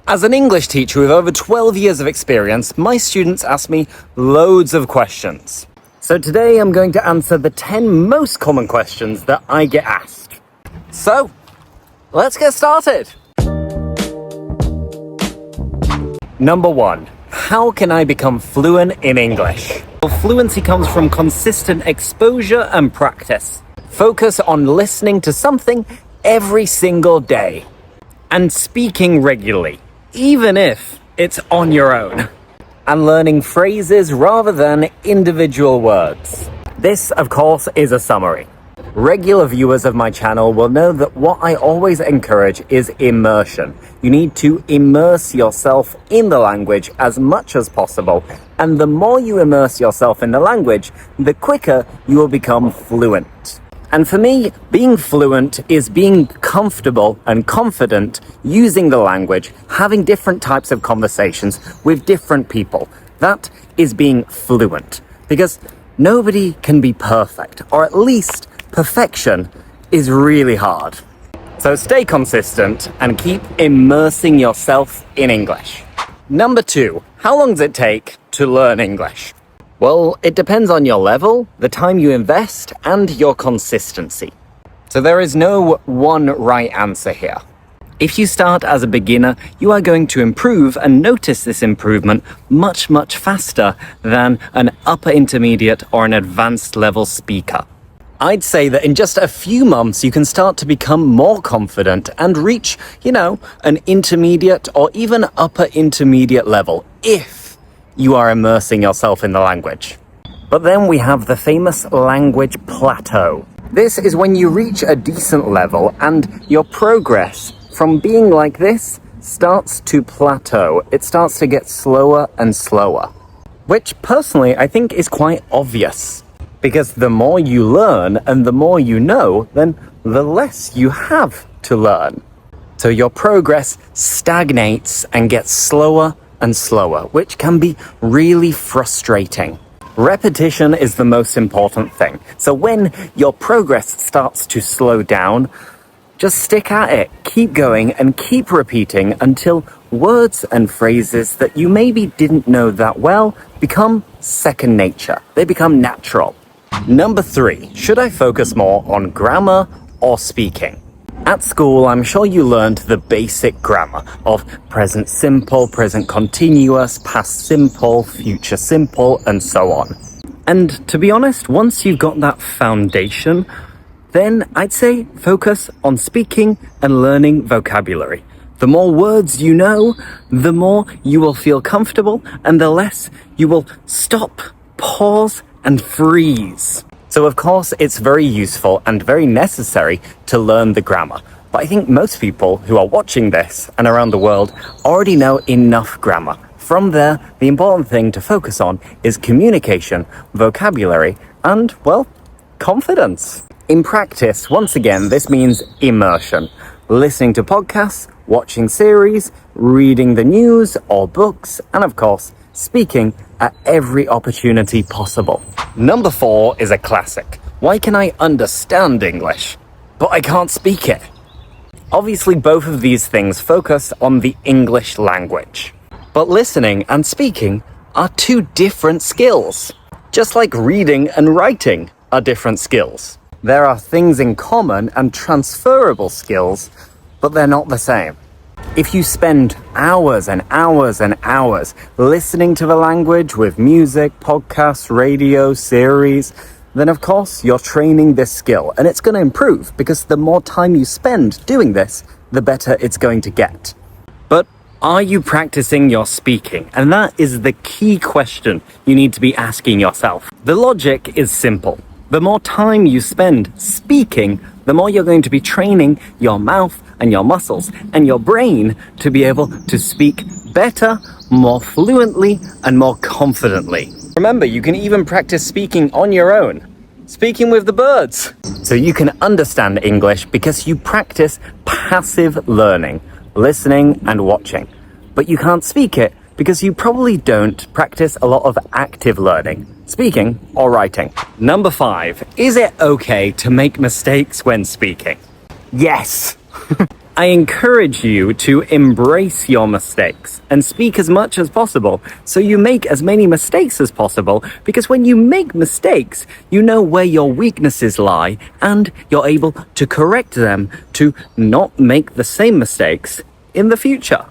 As an English teacher with over 12 years of experience, my students ask me loads of questions. So today I'm going to answer the 10 most common questions that I get asked. So, let's get started. Number 1. How can I become fluent in English? Well, fluency comes from consistent exposure and practice. Focus on listening to something every single day and speaking regularly, even if it's on your own, and learning phrases rather than individual words. This, of course, is a summary. Regular viewers of my channel will know that what I always encourage is immersion. You need to immerse yourself in the language as much as possible, and the more you immerse yourself in the language, the quicker you will become fluent. And for me, being fluent is being comfortable and confident using the language, having different types of conversations with different people. That is being fluent, because nobody can be perfect, or at least perfection is really hard. So stay consistent and keep immersing yourself in English. Number 2, how long does it take to learn English? Well, it depends on your level, the time you invest, and your consistency. So there is no one right answer here. If you start as a beginner, you are going to improve and notice this improvement much faster than an upper intermediate or an advanced level speaker. I'd say that in just a few months, you can start to become more confident and reach, an intermediate or even upper intermediate level if you are immersing yourself in the language. But then we have the famous language plateau. This is when you reach a decent level and your progress from being like this starts to plateau. It starts to get slower and slower, which personally I think is quite obvious. Because the more you learn and the more you know, then the less you have to learn. So your progress stagnates and gets slower and slower, which can be really frustrating. Repetition is the most important thing. So when your progress starts to slow down, just stick at it, keep going and keep repeating until words and phrases that you maybe didn't know that well become second nature. They become natural. Number 3, should I focus more on grammar or speaking? At school, I'm sure you learned the basic grammar of present simple, present continuous, past simple, future simple, and so on. And to be honest, once you've got that foundation, then I'd say focus on speaking and learning vocabulary. The more words you know, the more you will feel comfortable, and the less you will stop, pause, and freeze. So of course, it's very useful and very necessary to learn the grammar. But I think most people who are watching this and around the world already know enough grammar. From there, the important thing to focus on is communication, vocabulary, and, confidence. In practice, once again, this means immersion. Listening to podcasts, watching series, reading the news or books, and of course, speaking at every opportunity possible. Number 4 is a classic. Why can I understand English, but I can't speak it? Obviously, both of these things focus on the English language. But listening and speaking are two different skills. Just like reading and writing are different skills. There are things in common and transferable skills, but they're not the same. If you spend hours and hours and hours listening to the language with music, podcasts, radio, series, then of course you're training this skill and it's going to improve because the more time you spend doing this, the better it's going to get. But are you practicing your speaking? And that is the key question you need to be asking yourself. The logic is simple. The more time you spend speaking, the more you're going to be training your mouth and your muscles and your brain to be able to speak better, more fluently, and more confidently. Remember, you can even practice speaking on your own, speaking with the birds. So you can understand English because you practice passive learning, listening and watching. But you can't speak it because you probably don't practice a lot of active learning, speaking or writing. Number 5, is it okay to make mistakes when speaking? Yes! I encourage you to embrace your mistakes and speak as much as possible so you make as many mistakes as possible, because when you make mistakes, you know where your weaknesses lie and you're able to correct them to not make the same mistakes in the future.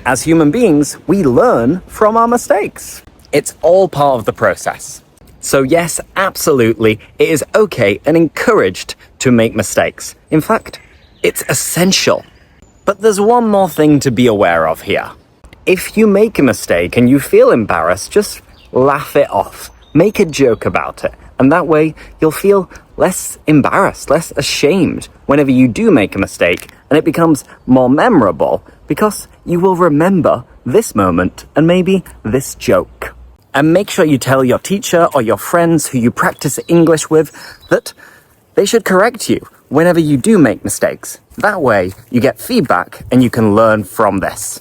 As human beings, we learn from our mistakes. It's all part of the process. So yes, absolutely, it is okay and encouraged to make mistakes. In fact, it's essential. But there's one more thing to be aware of here. If you make a mistake and you feel embarrassed, just laugh it off. Make a joke about it. And that way you'll feel less embarrassed, less ashamed whenever you do make a mistake, and it becomes more memorable because you will remember this moment and maybe this joke. And make sure you tell your teacher or your friends who you practice English with that they should correct you whenever you do make mistakes. That way, you get feedback and you can learn from this.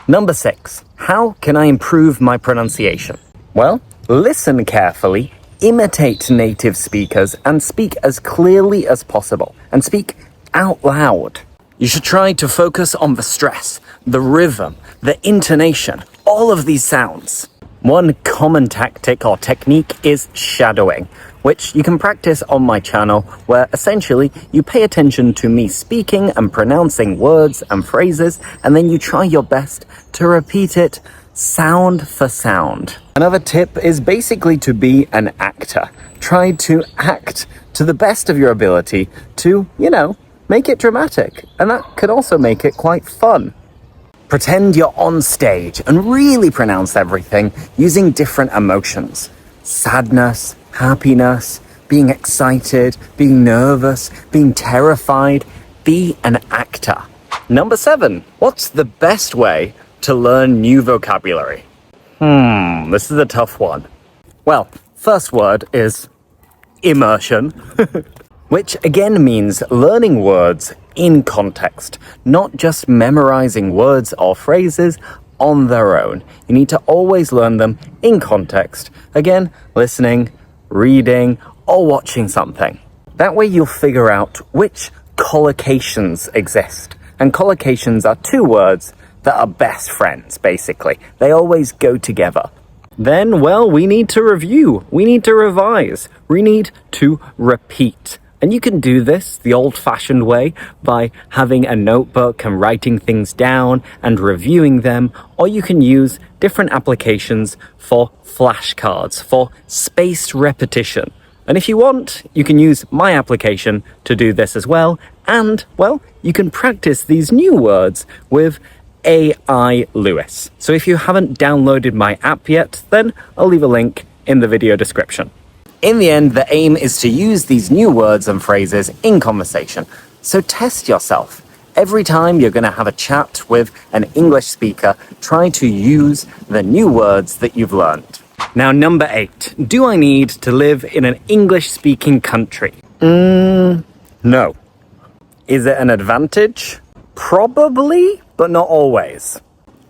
Number 6, how can I improve my pronunciation? Well, listen carefully, imitate native speakers, and speak as clearly as possible. And speak out loud. You should try to focus on the stress, the rhythm, the intonation, all of these sounds. One common tactic or technique is shadowing, which you can practice on my channel, where essentially you pay attention to me speaking and pronouncing words and phrases, and then you try your best to repeat it sound for sound. Another tip is basically to be an actor. Try to act to the best of your ability to, make it dramatic, and that could also make it quite fun. Pretend you're on stage and really pronounce everything using different emotions. Sadness, happiness, being excited, being nervous, being terrified. Be an actor. Number 7, what's the best way to learn new vocabulary? This is a tough one. Well, first word is immersion, which again means learning words in context, not just memorizing words or phrases on their own. You need to always learn them in context. Again, listening, reading, or watching something. That way you'll figure out which collocations exist. And collocations are 2 words that are best friends, basically. They always go together. Then, we need to review. We need to revise. We need to repeat. And you can do this the old-fashioned way by having a notebook and writing things down and reviewing them, or you can use different applications for flashcards, for spaced repetition. And if you want, you can use my application to do this as well, and, you can practice these new words with AI Lewis. So if you haven't downloaded my app yet, then I'll leave a link in the video description. In the end, the aim is to use these new words and phrases in conversation. So test yourself. Every time you're going to have a chat with an English speaker, try to use the new words that you've learned. Now, number 8. Do I need to live in an English-speaking country? No. Is it an advantage? Probably, but not always.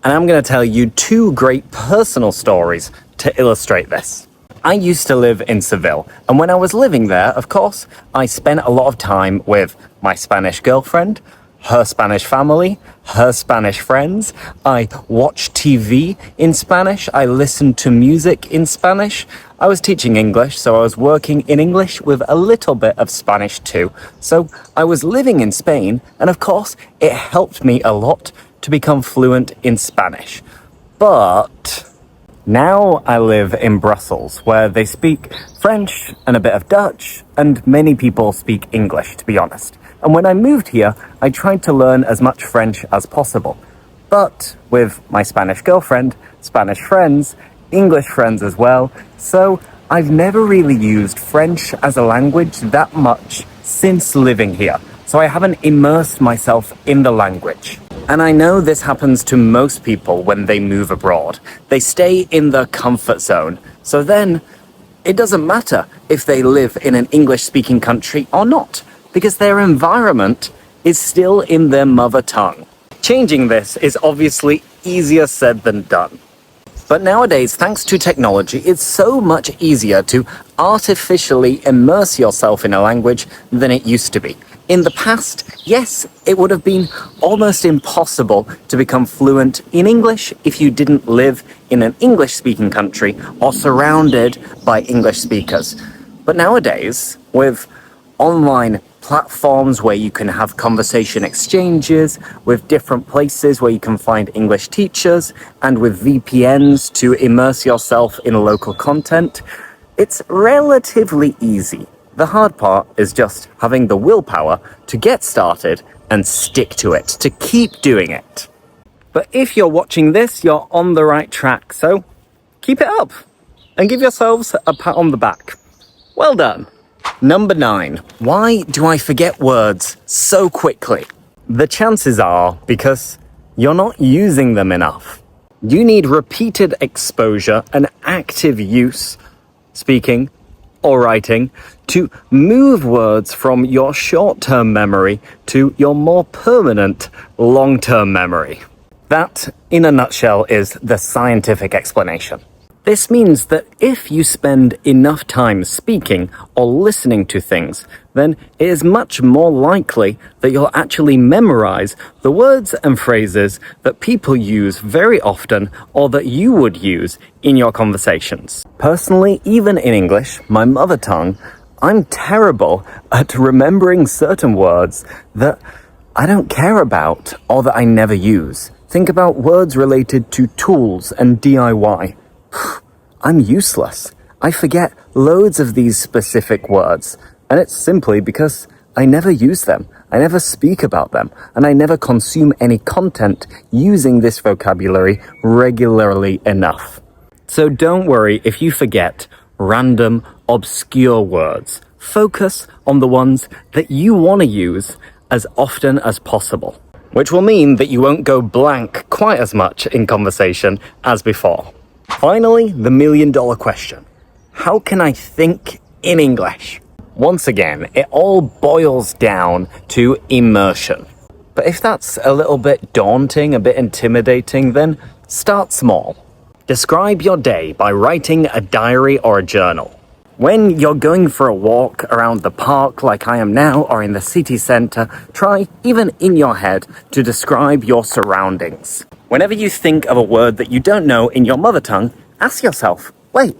And I'm going to tell you 2 great personal stories to illustrate this. I used to live in Seville, and when I was living there, of course, I spent a lot of time with my Spanish girlfriend, her Spanish family, her Spanish friends. I watched TV in Spanish. I listened to music in Spanish. I was teaching English, so I was working in English with a little bit of Spanish too. So I was living in Spain, and of course, it helped me a lot to become fluent in Spanish. But now I live in Brussels, where they speak French and a bit of Dutch, and many people speak English, to be honest. And when I moved here, I tried to learn as much French as possible. But with my Spanish girlfriend, Spanish friends, English friends as well, so I've never really used French as a language that much since living here. So I haven't immersed myself in the language. And I know this happens to most people when they move abroad. They stay in their comfort zone. So then it doesn't matter if they live in an English-speaking country or not, because their environment is still in their mother tongue. Changing this is obviously easier said than done. But nowadays, thanks to technology, it's so much easier to artificially immerse yourself in a language than it used to be. In the past, yes, it would have been almost impossible to become fluent in English if you didn't live in an English-speaking country or surrounded by English speakers. But nowadays, with online platforms where you can have conversation exchanges, with different places where you can find English teachers, and with VPNs to immerse yourself in local content, it's relatively easy. The hard part is just having the willpower to get started and stick to it, to keep doing it. But if you're watching this, you're on the right track, so keep it up and give yourselves a pat on the back. Well done. Number 9. Why do I forget words so quickly? The chances are because you're not using them enough. You need repeated exposure and active use, speaking or writing, to move words from your short-term memory to your more permanent long-term memory. That, in a nutshell, is the scientific explanation. This means that if you spend enough time speaking or listening to things, then it is much more likely that you'll actually memorize the words and phrases that people use very often or that you would use in your conversations. Personally, even in English, my mother tongue, I'm terrible at remembering certain words that I don't care about or that I never use. Think about words related to tools and DIY. I'm useless. I forget loads of these specific words, and it's simply because I never use them, I never speak about them, and I never consume any content using this vocabulary regularly enough. So don't worry if you forget random, obscure words. Focus on the ones that you want to use as often as possible, which will mean that you won't go blank quite as much in conversation as before. Finally, the million-dollar question. How can I think in English? Once again, it all boils down to immersion. But if that's a little bit daunting, a bit intimidating, then start small. Describe your day by writing a diary or a journal. When you're going for a walk around the park like I am now or in the city centre, try, even in your head, to describe your surroundings. Whenever you think of a word that you don't know in your mother tongue, ask yourself, wait,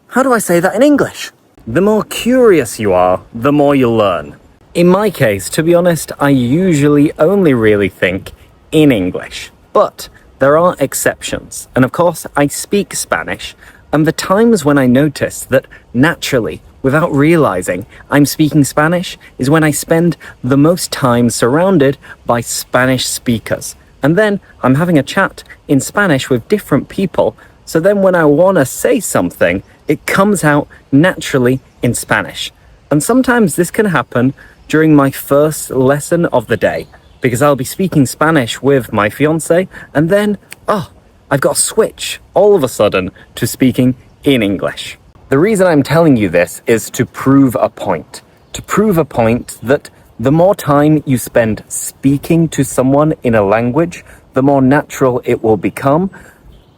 how do I say that in English? The more curious you are, the more you'll learn. In my case, to be honest, I usually only really think in English. But there are exceptions. And of course, I speak Spanish. And the times when I notice that naturally, without realizing I'm speaking Spanish, is when I spend the most time surrounded by Spanish speakers. And then I'm having a chat in Spanish with different people. So then when I want to say something, it comes out naturally in Spanish. And sometimes this can happen during my first lesson of the day, because I'll be speaking Spanish with my fiance, and then, I've got to switch all of a sudden to speaking in English. The reason I'm telling you this is to prove a point. To prove a point that the more time you spend speaking to someone in a language, the more natural it will become,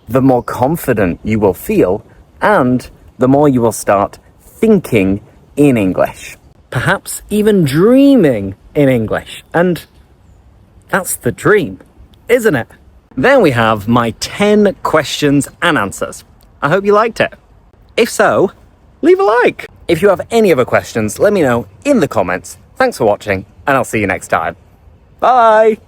the more confident you will feel, and the more you will start thinking in English. Perhaps even dreaming in English. And that's the dream, isn't it? Then we have my 10 questions and answers. I hope you liked it. If so, leave a like. If you have any other questions, let me know in the comments. Thanks for watching, and I'll see you next time. Bye!